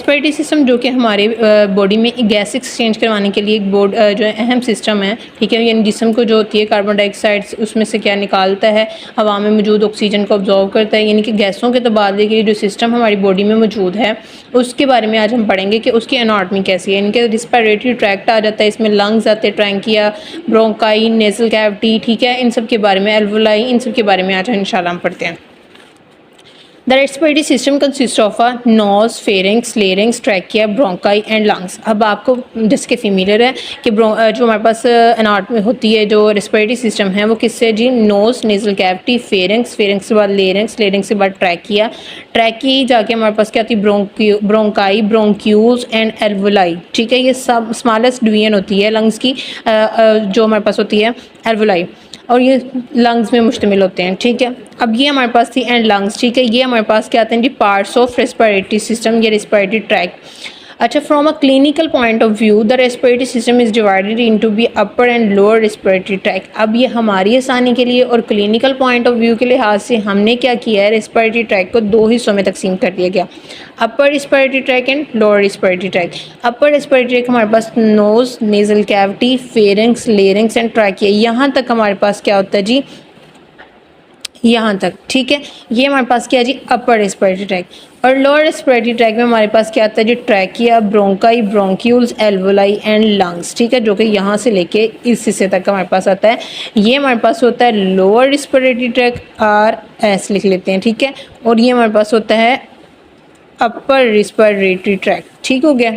Respiratory system जो कि हमारे बॉडी में गैस एक्सचेंज करवाने के लिए एक जो है अहम सिस्टम है, ठीक है। यानी जिस्म को जो होती है कार्बन डाइऑक्साइड उसमें से क्या निकालता है, हवा में मौजूद ऑक्सीजन को ऑब्जॉर्व करता है, यानी कि गैसों के तबादले के लिए जो सिस्टम हमारी बॉडी में मौजूद है उसके बारे में आज हम पढ़ेंगे कि उसकी एनाटॉमी कैसी है। इनके रिस्पिरेटरी ट्रैक्ट आ जाता है, इसमें लंग्स आते हैं, ट्रैंकिया, ब्रोंकाई, नेजल कैविटी, ठीक है। इन सब के बारे में, एल्वोलाई, इन सब के बारे में आज इंशाल्लाह हम पढ़ते हैं। The respiratory system consists of a nose, pharynx, larynx, trachea, bronchi and lungs। अब आपको जिसके फेमिलियर है कि जो हमारे पास एनाटॉमी होती है, जो रेस्पिरेटरी सिस्टम है वो किससे जी, nose, nasal cavity, pharynx, pharynx के बाद लेरिंग्स, लेरिंग्स के बाद ट्रैकिया, ट्रैकी जाके हमारे पास क्या होती है, ब्रोंकाई, ब्रोंक्यूल्स एंड एल्वोलाई, ठीक है। ये सब स्मॉलेस्ट डिवीजन होती है लंग्स की, जो हमारे पास होती है एल्वोलाई, और ये लंग्स में मुश्तमिल होते हैं, ठीक है। अब ये हमारे पास थी एंड लंग्स, ठीक है। ये हमारे पास क्या आते हैं जी, पार्ट्स ऑफ रेस्पिरेटरी सिस्टम या रेस्पिरेटरी ट्रैक्ट। अच्छा, from a clinical point of view the respiratory system is divided into be upper and lower respiratory tract. अब ये हमारी आसानी के लिए और क्लिनिकल पॉइंट ऑफ व्यू के लिहाज से हमने क्या किया है, रेस्पिरेटरी ट्रैक्ट को दो हिस्सों में तकसीम कर दिया गया, upper respiratory tract and lower respiratory tract. Upper respiratory tract हमारे पास nose, nasal cavity, pharynx, larynx and trachea, यहाँ तक हमारे पास क्या होता है जी, यहाँ तक, ठीक है। ये हमारे पास क्या है जी, अपर रेस्पिरेटरी ट्रैक्ट। और लोअर रेस्पिरेटरी ट्रैक्ट में हमारे पास क्या आता है जी, trachea, bronchi, bronchioles, alveoli and lungs, ठीक है, जो कि यहाँ से लेके इस हिस्से तक हमारे पास आता है। ये हमारे पास होता है लोअर रेस्पिरेटरी ट्रैक्ट, RS लिख लेते हैं, ठीक है। और ये हमारे पास होता है अपर रेस्पिरेटरी ट्रैक्ट, ठीक हो गया।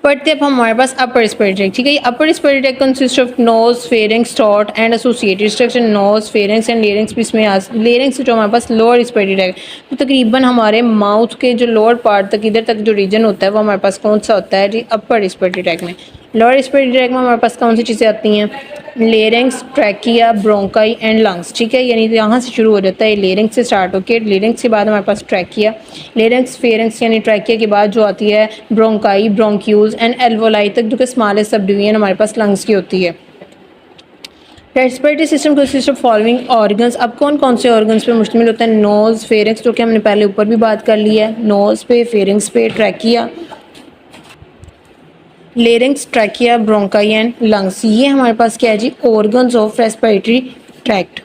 पढ़ते अब हमारे पास अपर रेस्पिरेटरी ट्रैक्ट, ठीक है। ये upper respiratory tract consist of nose, pharynx, throat and associated structure, nose, pharynx and larynx भी इसमें लेरिंग्स जो हमारे पास लोअर रेस्पिरेटरी ट्रैक्ट, तो तकरीबन हमारे माउथ के जो लोअर पार्ट तक, इधर तक जो रीजन होता है वो हमारे पास कौन सा होता है जी, अपर रेस्पिरेटरी ट्रैक्ट में। लोअर रेस्पिरेटरी ट्रैक्ट में हमारे पास कौन सी चीज़ें आती हैं, larynx, trachea, bronchi and lungs, ठीक है। यानी यहाँ से शुरू हो जाता है, लेरिंग्स से स्टार्ट होकर, लेरिंग्स के बाद हमारे पास ट्रैकिया, लेरिंग्स, फेरिंग्स यानी ट्रैकिया के बाद जो आती है ब्रोंकाई, ब्रोंक्यूल्स एंड एल्वोलाई तक, जो कि स्मॉलेस्ट सब डिवीजन हमारे पास लंग्स की होती है। Respiratory system consist of following organs. अब कौन कौन से ऑर्गन्स पे मुश्तमिल होता है, नोज, फेरिंग्स, जो कि हमने पहले ऊपर भी बात कर ली है, नोज पे, फेरिंग्स पे, trachea, larynx, trachea, bronchi and lungs, ये हमारे पास क्या है जी, ऑर्गन्स ऑफ रेस्पिरेटरी ट्रैक्ट।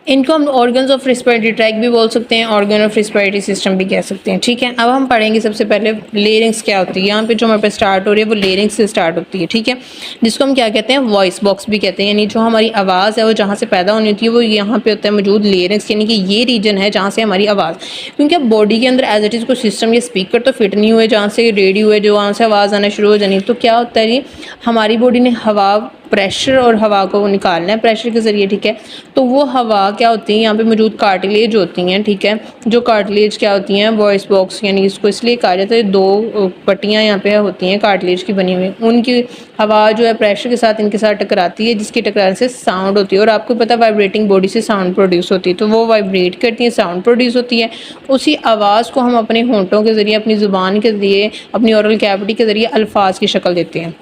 इनको हम ऑर्गन्स ऑफ रेस्पिरेटरी ट्रैक्ट भी बोल सकते हैं, ऑर्गन ऑफ रेस्पिरेटरी सिस्टम भी कह सकते हैं, ठीक है। अब हम पढ़ेंगे सबसे पहले लेरिंग्स क्या होती है। यहाँ पे जो हमारे पास स्टार्ट हो रही है वो लेरिंग्स से स्टार्ट होती है, ठीक है, जिसको हम क्या कहते हैं, वॉइस बॉक्स भी कहते हैं। यानी जो हमारी आवाज़ है वो जहाँ से पैदा होनी होती है वो यहाँ पे होता है मौजूद लेरिंग्स, यानी कि ये रीजन है जहाँ से हमारी आवाज़, क्योंकि अब बॉडी के अंदर एज इट इज़ कोई सिस्टम या स्पीकर तो फिट नहीं हुए जहाँ से रेडियो है जो वहाँ से आवाज़ आना शुरू हो जानी, तो क्या होता है जी, हमारी बॉडी ने हवा, प्रेशर और हवा को निकालना है प्रेशर के ज़रिए, ठीक है। तो वो हवा क्या होती है, यहाँ पे मौजूद कार्टिलेज होती हैं, ठीक है। जो कार्टिलेज क्या होती हैं, वॉइस बॉक्स, यानी इसको इसलिए कहा जाता है, दो पट्टियाँ यहाँ पे होती हैं कार्टिलेज की बनी हुई, उनकी हवा जो है प्रेशर के साथ इनके साथ टकराती है, जिसकी टकराने से साउंड होती है। और आपको पता है वाइब्रेटिंग बॉडी से साउंड प्रोड्यूस होती है, तो वो वाइब्रेट करती है, साउंड प्रोड्यूस होती है। उसी आवाज़ को हम अपने होंठों के ज़रिए, अपनी ज़ुबान के ज़रिए, अपनी ओरल कैविटी के ज़रिए अल्फाज की शक्ल देते हैं।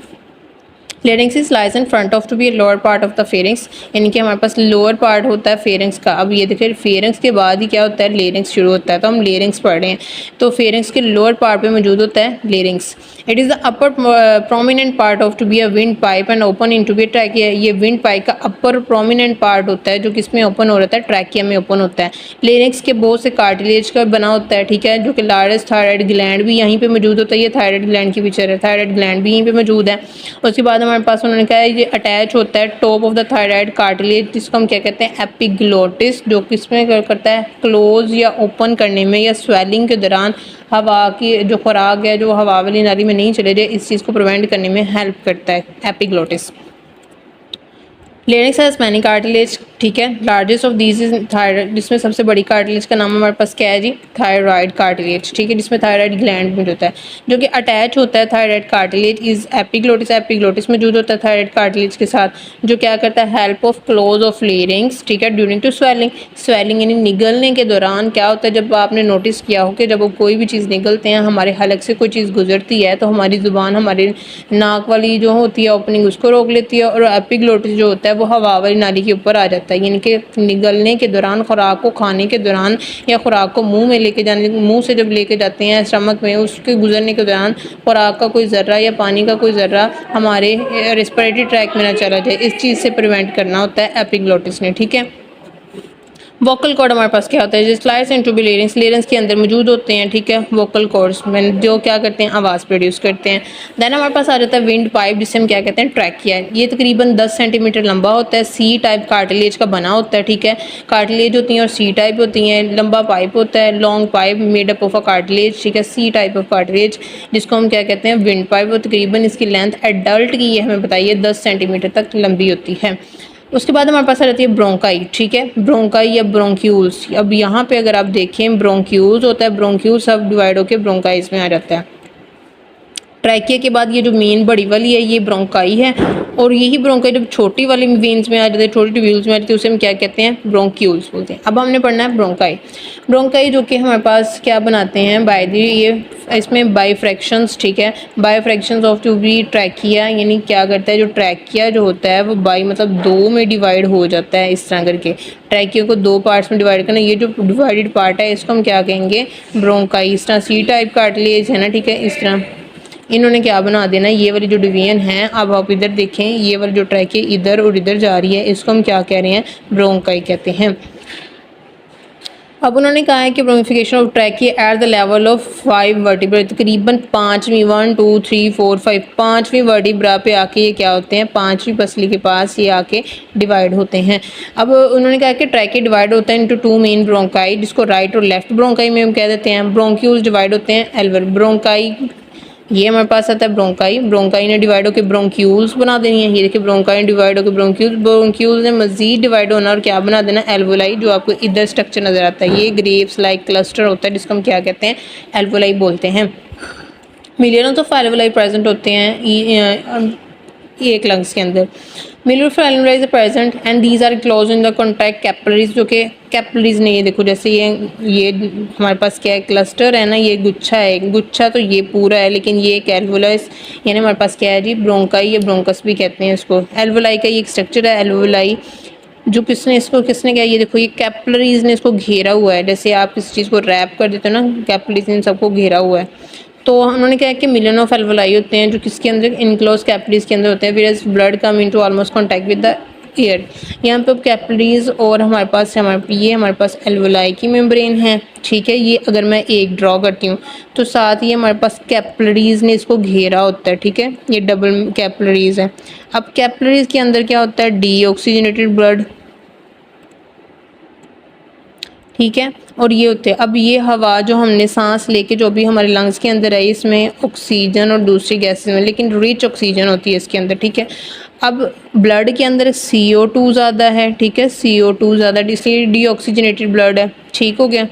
Larynx lies in front of to be lower part of the pharynx, यानी कि हमारे पास लोअर पार्ट होता है फेरिंग्स का। अब ये देखिए फेरिंग्स के बाद ही क्या होता है, लेरिंग्स शुरू होता है, तो हम लेरिंग्स पढ़ रहे हैं, तो फेरिंग्स के लोअर पार्ट पे मौजूद होता है larynx. It is the upper prominent part of to be a windpipe and open into be trachea. ये विंड पाइप का अपर प्रोमिनेंट पार्ट होता है जो किसमें ओपन हो रहता है, ट्रैकिया में ओपन होता है। लेरिंग्स के बहुत से कार्टिलेज का बना होता है, ठीक है, जो कि लार्जेस्ट थायराइड ग्लैंड भी यहीं पे मौजूद होता है। ये थायराइड ग्लैंड की पिक्चर है, थायराइड ग्लैंड भी यहीं पे मौजूद है। उसके बाद हमारे पास उन्होंने कहा है ये अटैच होता है top of the thyroid cartilage, जिसको हम क्या कहते हैं, एपिग्लोटिस, जो किसमें करता है, क्लोज या ओपन करने में या स्वेलिंग के दौरान हवा की जो खुराक है जो हवा वाली नाली में नहीं चले जाए, इस चीज़ को प्रिवेंट करने में हेल्प करता है epiglottis. Larynx has many cartilage, ठीक है, largest of these is thyroid, जिसमें सबसे बड़ी कार्टिलेज का नाम हमारे पास क्या है जी, थायराइड कार्टिलेज, ठीक है, जिसमें थायराइड ग्लैंड मौजूद होता है जो कि अटैच होता है thyroid cartilage is epiglottis. Epiglottis मौजूद होता है थायराइड कार्टिलेज के साथ, जो क्या करता है, help of close of larynx, ठीक है, ड्यूरिंग टू स्वेलिंग। स्वेलिंग यानी निगलने के दौरान क्या होता है, जब आपने नोटिस किया हो कि जब वो कोई भी चीज़ निगलते हैं, हमारे हलक से कोई चीज़ गुजरती है, तो हमारी ज़ुबान हमारी नाक वाली जो होती है ओपनिंग उसको रोक लेती है, और एपिग्लोटिस जो होता है वो हवा वाली नाली के ऊपर आ जाता है, यानी कि निगलने के दौरान, खुराक को खाने के दौरान या खुराक को मुंह में लेके जाने, मुंह से जब लेके जाते हैं स्टमक में, उसके गुजरने के दौरान खुराक का कोई ज़र्रा या पानी का कोई ज़र्रा हमारे रेस्पिरेटरी ट्रैक में ना चला जाए, इस चीज़ से प्रिवेंट करना होता है एपिग्लोटिस ने। ठीक है, वोकल कॉर्ड हमारे पास क्या होता है, जिस स्लाइस इंटू लेरिंग्स, लेरिंग्स के अंदर मौजूद होते हैं। ठीक है, वोकल कॉर्ड्स में जो क्या करते हैं, आवाज़ प्रोड्यूस करते हैं। देन हमारे पास आ जाता है विंड पाइप, जिसे हम क्या कहते हैं, ट्रैकिया। ये तकरीबन 10 सेंटीमीटर लंबा होता है, सी टाइप कार्टिलेज का बना होता है। ठीक है, कार्टिलेज होती हैं और सी टाइप होती हैं। लंबा पाइप होता है, long pipe made up of a cartilage. ठीक है, सी टाइप ऑफ कार्टिलेज जिसको हम क्या कहते हैं, विंड पाइप। वो तकरीबन इसकी लेंथ एडल्ट की ये हमें बताइए 10 सेंटीमीटर तक लंबी होती है। उसके बाद हमारे पास आ जाती है ब्रोंकाई। ठीक है, ब्रोंकाई या ब्रोंक्यूल्स। अब यहाँ पे अगर आप देखें ब्रोंक्यूल्स होता है, ब्रोंक्यूल्स सब डिवाइड होकर ब्रोंकाइज में आ जाता है। ट्रैकिया के बाद ये जो मेन बड़ी वाली है ये ब्रोंकाई है, और यही ब्रोंकाई जब छोटी वाली वेन्स में आ जाती है, छोटी ट्यूब्यूल्स में आ जाती है, उसे हम क्या कहते हैं, ब्रोंक्यूल्स बोलते हैं। अब हमने पढ़ना है ब्रोंकाई। ब्रोंकाई जो कि हमारे पास क्या बनाते हैं बाय दी, ये इसमें बाइफ्रैक्शंस। ठीक है, बाइफ्रैक्शंस ऑफ ट्यूबी ट्रैकिया, यानी क्या करता है, जो ट्रैकिया जो होता है वो बाई मतलब दो में डिवाइड हो जाता है। इस तरह करके ट्रैकिया को दो पार्ट्स में डिवाइड करना, ये जो डिवाइडेड पार्ट है इसको हम क्या कहेंगे, ब्रोंकाई। इस तरह सी टाइप कार्टिलेज है ना। ठीक है, इस तरह इन्होंने क्या बना देना, ये वाली जो डिवीजन है, अब आप इधर देखें, ये वाली जो ट्रैकिया इधर और इधर जा रही है, इसको हम क्या कह रहे हैं, ब्रोंकाई कहते हैं। अब उन्होंने कहा है कि bifurcation of trachea at the level of 5 vertebra, तकरीबन 5वीं 1 2 3 4 5 5वीं वर्टिब्रा पे आके ये क्या होते हैं, 5वीं पसली के पास ये आके डिवाइड होते हैं। अब उन्होंने कहा कि ट्रैकिया डिवाइड होता है इनटू 2 मेन ब्रोंकाई, जिसको राइट और लेफ्ट ब्रोंकाई में हम कह देते हैं। ब्रोंक्यूल्स डिवाइड होते हैं एल्वर ब्रोंकाई, ये हमारे पास आता है ब्रोंकाई। ब्रोंकाई ने डिवाइड होकर ब्रोंक्यूल्स बना देनी है, ये देखिए ब्रोंकाई डिवाइड होकर ब्रोंक्यूल्स, ब्रोंक्यूल्स ने मजीद डिवाइड होना और क्या बना देना, एल्वोलाई, जो आपको इधर स्ट्रक्चर नजर आता है, ये ग्रेप्स लाइक क्लस्टर होता है जिसको हम क्या कहते हैं, एल्वोलाई बोलते हैं। मिलियंस ऑफ एल्वोलाई प्रेजेंट होते हैं एक लंग्स के अंदर। Million of alveoli present and these are close in the contact capillaries, जो कि कैपिलरीज ने, ये देखो जैसे ये हमारे पास क्या है, क्लस्टर है ना, ये गुच्छा है, गुच्छा तो ये पूरा है, लेकिन ये एक एल्वोलाइस, यानी हमारे पास क्या है जी, ब्रोंकाई या ब्रोंकस भी कहते हैं इसको। एल्वोलाई का ये एक स्ट्रक्चर है, एल्वोलाई जो किसने क्या, ये देखो ये कैपिलरीज ने इसको घेरा हुआ है, जैसे आप किसी चीज़ को रैप कर देते हो ना, कैपिलरीज ने सबको घेरा हुआ है। तो उन्होंने कहा कि मिलियन ऑफ एल्वोलाई होते हैं जो किसके अंदर, इनक्लोज कैपिलरीज के अंदर होते हैं, whereas blood come into almost contact with the air. यहाँ पे कैपिलरीज और हमारे पास हमारे पास एल्वोलाई की मेम्ब्रेन है। ठीक है, ये अगर मैं एक ड्रॉ करती हूँ तो साथ ही हमारे पास कैपिलरीज ने इसको घेरा होता है। ठीक है, ये डबल कैपिलरीज है। अब कैपिलरीज के अंदर क्या होता है, डीऑक्सीजनेटेड ब्लड। ठीक है, और ये होते हैं, अब ये हवा जो हमने सांस लेके जो भी हमारे लंग्स के अंदर है, इसमें ऑक्सीजन और दूसरी गैसेस में, लेकिन रिच ऑक्सीजन होती है इसके अंदर। ठीक है, अब ब्लड के अंदर CO2 ज़्यादा है। ठीक है, CO2 ज़्यादा, इसलिए डीऑक्सीजनेटेड ब्लड है। ठीक हो गया।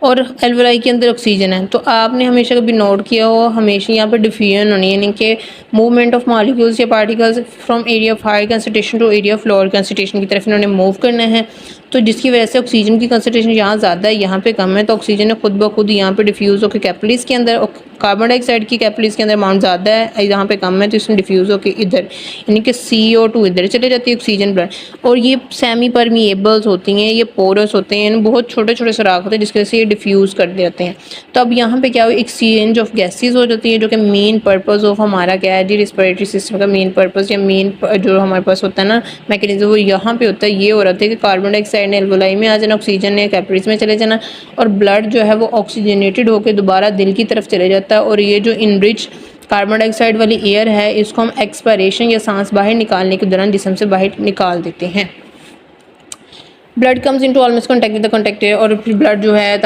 और एल्वोलाई के अंदर ऑक्सीजन है। तो आपने हमेशा कभी नोट किया हो, हमेशा यहाँ पर डिफ्यूजन होनी है, यानी कि मूवमेंट ऑफ मॉलिक्यूल्स या particles from area of high concentration to area of lower concentration की तरफ इन्होंने मूव करना है। तो जिसकी वजह से ऑक्सीजन की कंसंट्रेशन यहाँ ज़्यादा है, यहाँ पे कम है, तो ऑक्सीजन ने खुद ब खुद यहाँ पे डिफ्यूज़ होकर कैपिलरीज के अंदर, कार्बन डाइऑक्साइड की कैपिलरीज के अंदर अमाउंट ज़्यादा है, यहाँ पे कम है, तो इसमें डिफ्यूज़ होकर इधर, यानी कि CO2 इधर चले जाती है, ऑक्सीजन ब्लड। और ये सेमी परमिएबल्स होती हैं, ये पोरस होते हैं, बहुत छोटे छोटे सुराख होते हैं जिसकी वजह से ये डिफ्यूज़ कर देते हैं। तो अब यहाँ पे क्या हो, एक्सचेंज ऑफ गैसेज हो जाती है, जो कि मेन पर्पज़ ऑफ हमारा क्या है जी, रिस्पिरेटरी सिस्टम का मेन पर्पज़ या मेन जो हमारे पास होता है ना मैकेनिज्म, वो यहाँ पे होता है। ये हो रहा था कि कार्बन डाइऑक्साइड ने एल्वोलाई में आ जाना, ऑक्सीजन ने कैपिलरीज में चले जाना, और ब्लड जो है वो ऑक्सीजनेटेड होकर दोबारा दिल की तरफ चले जाता है। और ये जो इनरिच कार्बन डाइऑक्साइड वाली एयर है, इसको हम एक्सपायरेशन या सांस बाहर निकालने के दौरान जिस्म से बाहर निकाल देते हैं। Blood comes into almost contact with the contact, और ब्लड जो है